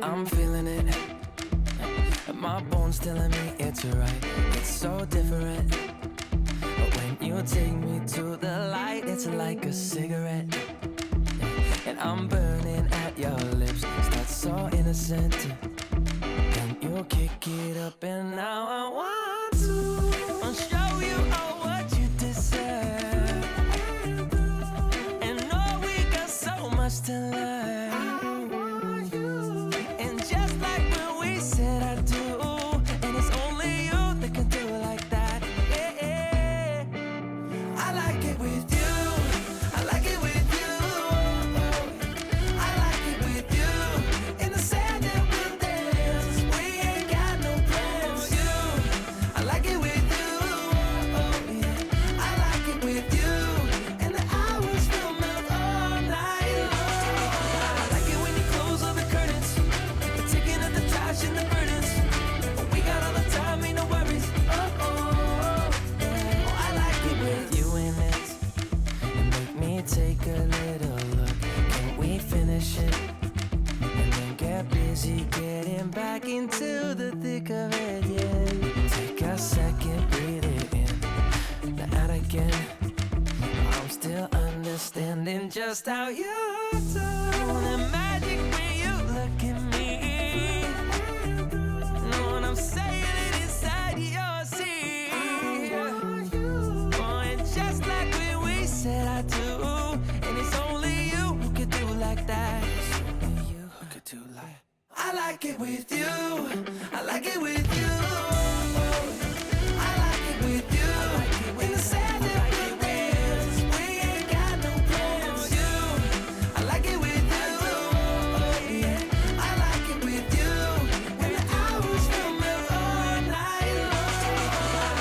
I'm feeling it. My bones telling me it's right. It's so different. But when you take me to the light, it's like a cigarette. And I'm burning at your lips. Start so innocent. Then you kick it up, and now I want to show you all what you deserve. And know we got so much to learn. And just like when we said I do, and it's only you that can do it like that. Yeah. I like it with you. I like it with you. I like it with you. In the sand that we'll dance. We ain't got no plans. You. I like it with you. Yeah. I like it with you. And the hours will melt all night long. I like it when you close all the curtains. We're taking out the trash and the burdens. We got all the time, ain't no worries. Oh, I like it with you in it. And make me take a little look. Can we finish it? And then get busy getting back into the thick of it, yeah. Take a second, breathe it in. Now out again. I'm still understanding just how you do. The magic when you look at me. Know what I'm saying? It inside your seat. Oh, and just like when we said I do, and it's only you who could do like that. It's only you who could do like. I like it with you. I like it with you. I like it with you. In the sand that we'll dance. We ain't got no plans. You. I like it with you. Yeah. I like it with you. And the hours will melt all night long.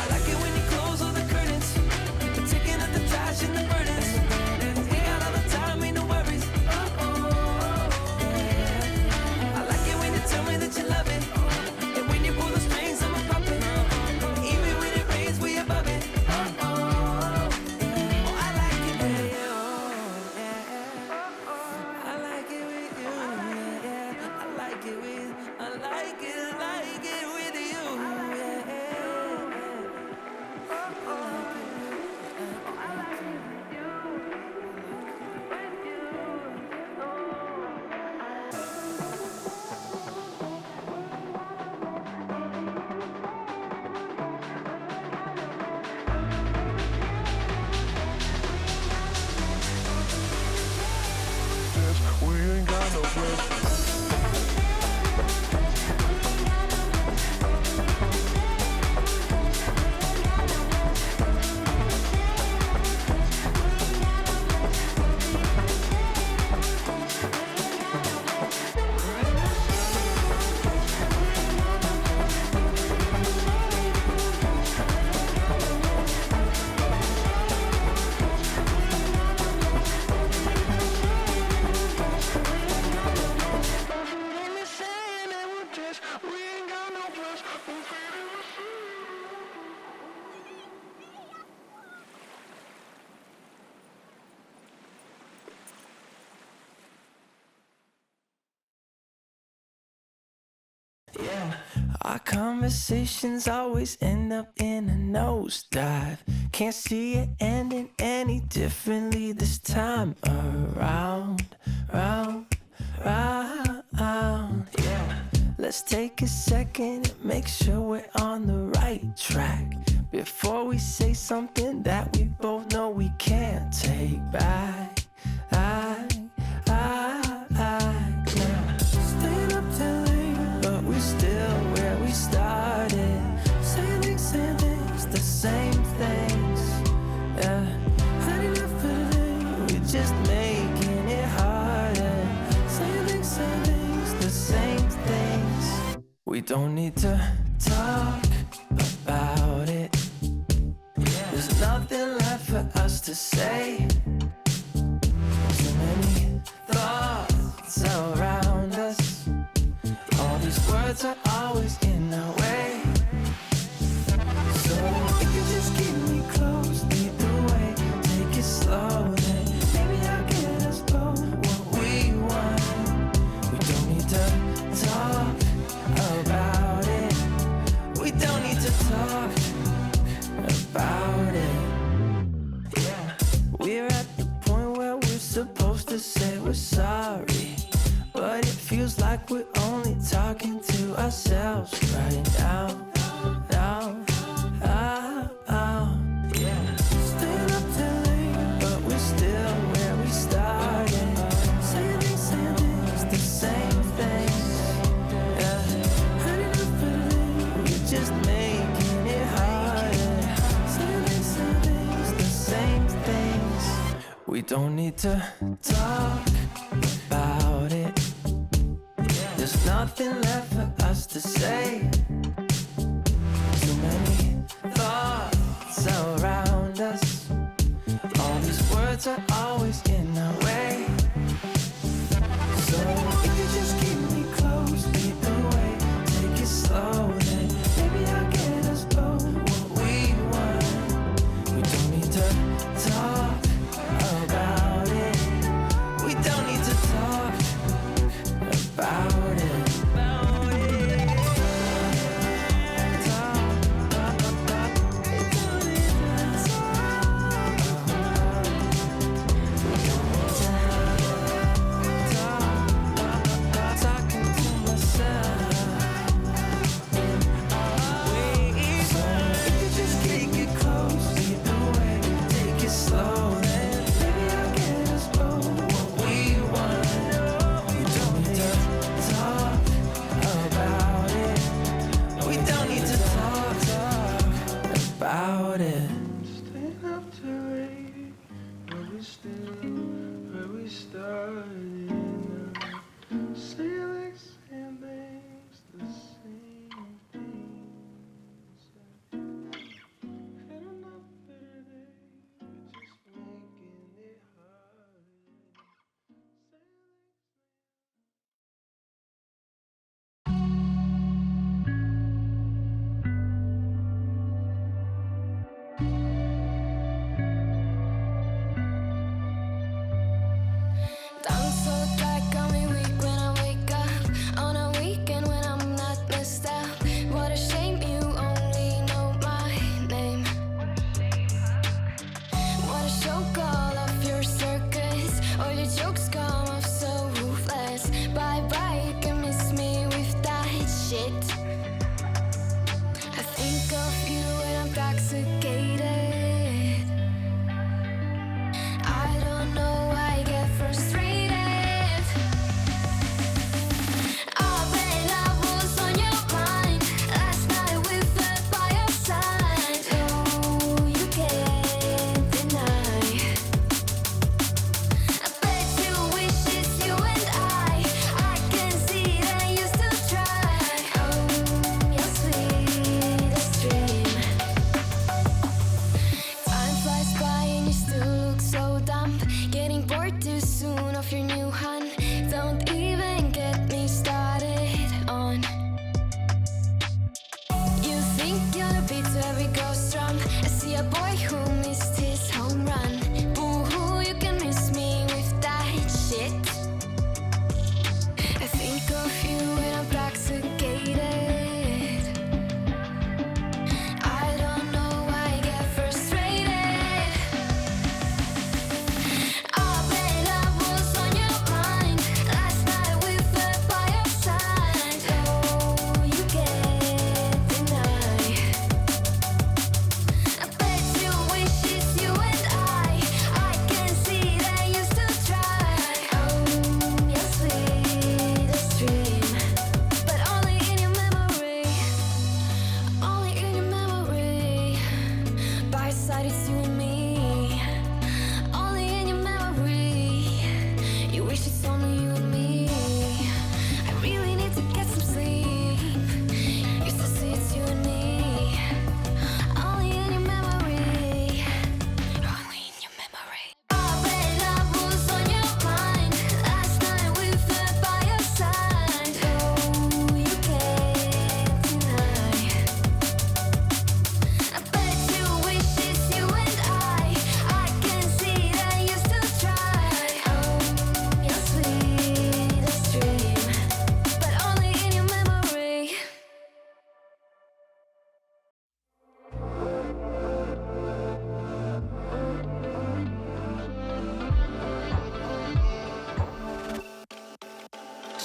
I like it when you close all the curtains. We're taking out the trash and the burdens. We got all the time, ain't no worries. Yeah. I like it when you tell me that you love it. And when you pull the strings, I'm a puppet. Even when it rains, we above it. Oh, I like it with you. Yeah. I like it with you. Yeah. I like it with. I like it with you. We ain't got no plans. Yeah, our conversations always end up in a nosedive. Can't see it ending any differently this time around, round. Yeah, let's take a second and make sure we're on the right track before we say something that we both know we can't take back. Staying up till late, but we're still where we started. Same things, the same things. Yeah, had enough for today. We're just making it harder. Same things, the same things. We don't need to talk about it. There's nothing left for us to say. So many thoughts around us. All these words are always in our way. So if you just keep me close, lead the way, take it slow, then maybe I'll get us both what we want. We don't need to talk We don't need to talk about it. There's nothing left for us to say. Too many thoughts around us. All these words are always in our way. So if you just keep me close, lead the way, take it slow, then maybe I'll get us both what we want. We don't need to talk about it. We don't need to talk about it.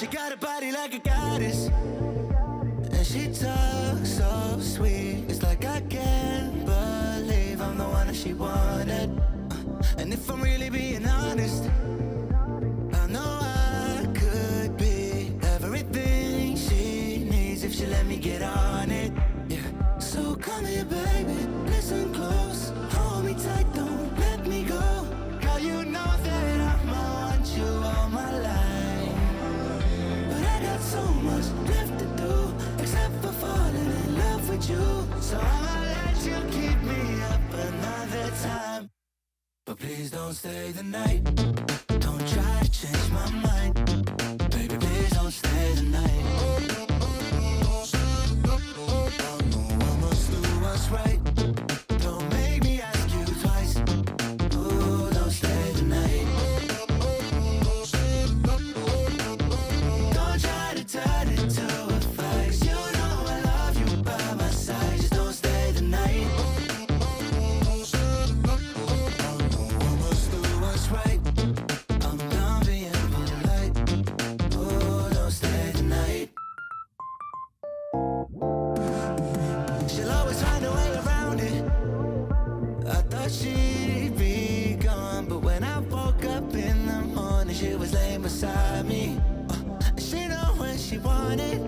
She got a body like a goddess, and she talks so sweet. It's like I can't believe I'm the one that she wanted. And if I'm really being honest, I know I could be everything she needs if she let me get on it. Yeah. So come here, baby, listen close, hold me tight, don't let me go. Girl, you know but please don't stay the night. Don't try to change my mind, baby, please don't stay the night. I must do what's right. Don't make me ask you twice. Oh, don't stay the night. Don't try to turn it to a fight, 'cause you know I love you by my side. Just don't stay the night. I must do what's right. I'm done being polite. Oh, don't stay the night. She'll always find a way around it. I thought she'd be gone, but when I woke up in the morning, she was laying beside me. She know when she wanted.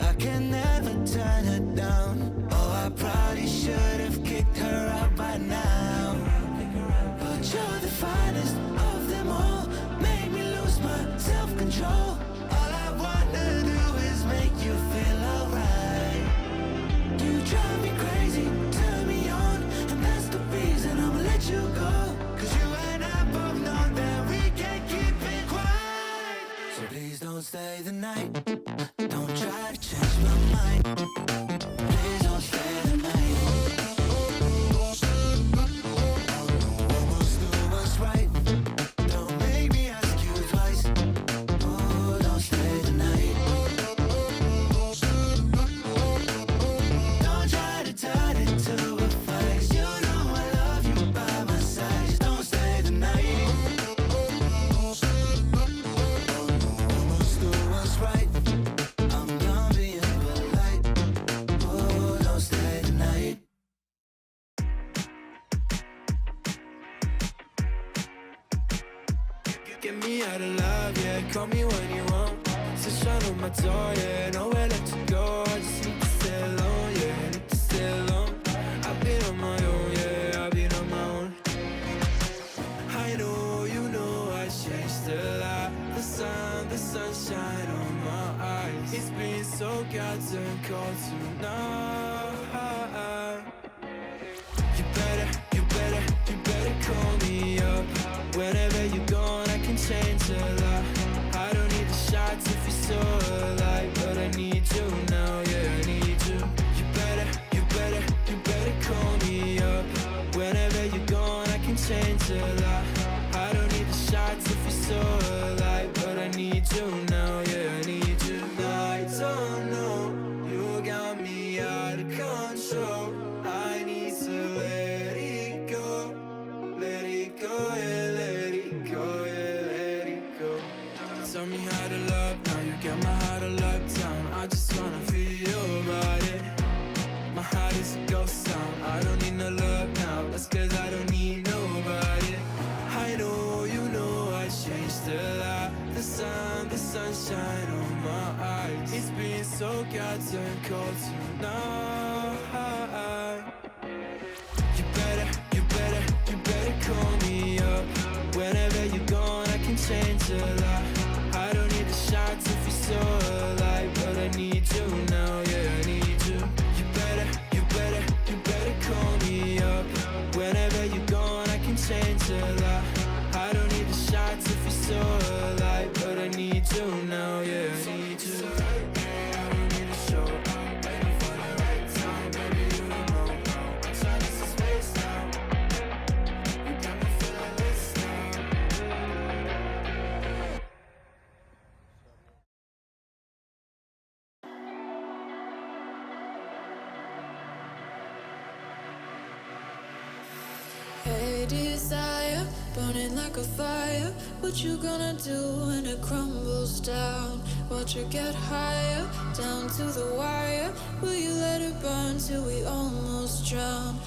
I can never turn her down. Oh, I probably should have kicked her out by now, but you're the finest of them all. Made me lose my self-control. All I wanna do is make you feel alright. You drive me crazy, turn me on, and that's the reason I'ma let you go. 'Cause you and I both know that we can't keep it quiet. So please don't stay the night. Don't try to change my mind. Please don't stay the night. I must do what's right. Don't make me ask you twice. Oh, don't stay the night. Don't try to turn it to a fight, 'cause you know I love you by my side. Just don't stay the night. I must do what's right. I'm done being polite. Oh, don't stay the night. Get me out of love, yeah. Call me when you want. Sit shine on my door, yeah. Nowhere let you go. I just need to stay alone, yeah. Need to stay alone. I've been on my own, yeah. I've been on my own. I know, you know, I changed a lot. The sunshine on my eyes. It's been so goddamn cold tonight. You better call me up. Whenever you're gone, I can change a lot. I don't need the shots if you're so alive, but I need you now, yeah, I need you. You better call me up. Whenever you're gone, I can change a lot. I don't need the shots if you're so alive, but I need you now, yeah, I need you. I don't know, you got me out of control. I need to let it go, yeah, let it go, yeah, let it go. Tell me how to love, now you got my heart all locked down. I just wanna feel your body. My heart is a ghost town. I don't need no love now, that's 'cause I don't need nobody. I know, you know, I changed a lot. The sunshine on my eyes. It's been so goddamn cold tonight. You better call me up. Whenever you're gone, I can change a lot. I don't need the shots if you're so alive, but I need you now, yeah, I need you. You better call me up. Whenever you're gone, I can change a lot. I don't need the shots if you're so alive, but I need you now, yeah, I need you. I don't need a show. I'm waiting for the right time, baby, you don't know. I'm trying to space now. You got me feeling this now. Hey desire, burning like a fire. What you gonna do when it crumbles down? Watch it get higher, down to the wire. Will you let it burn till we almost drown?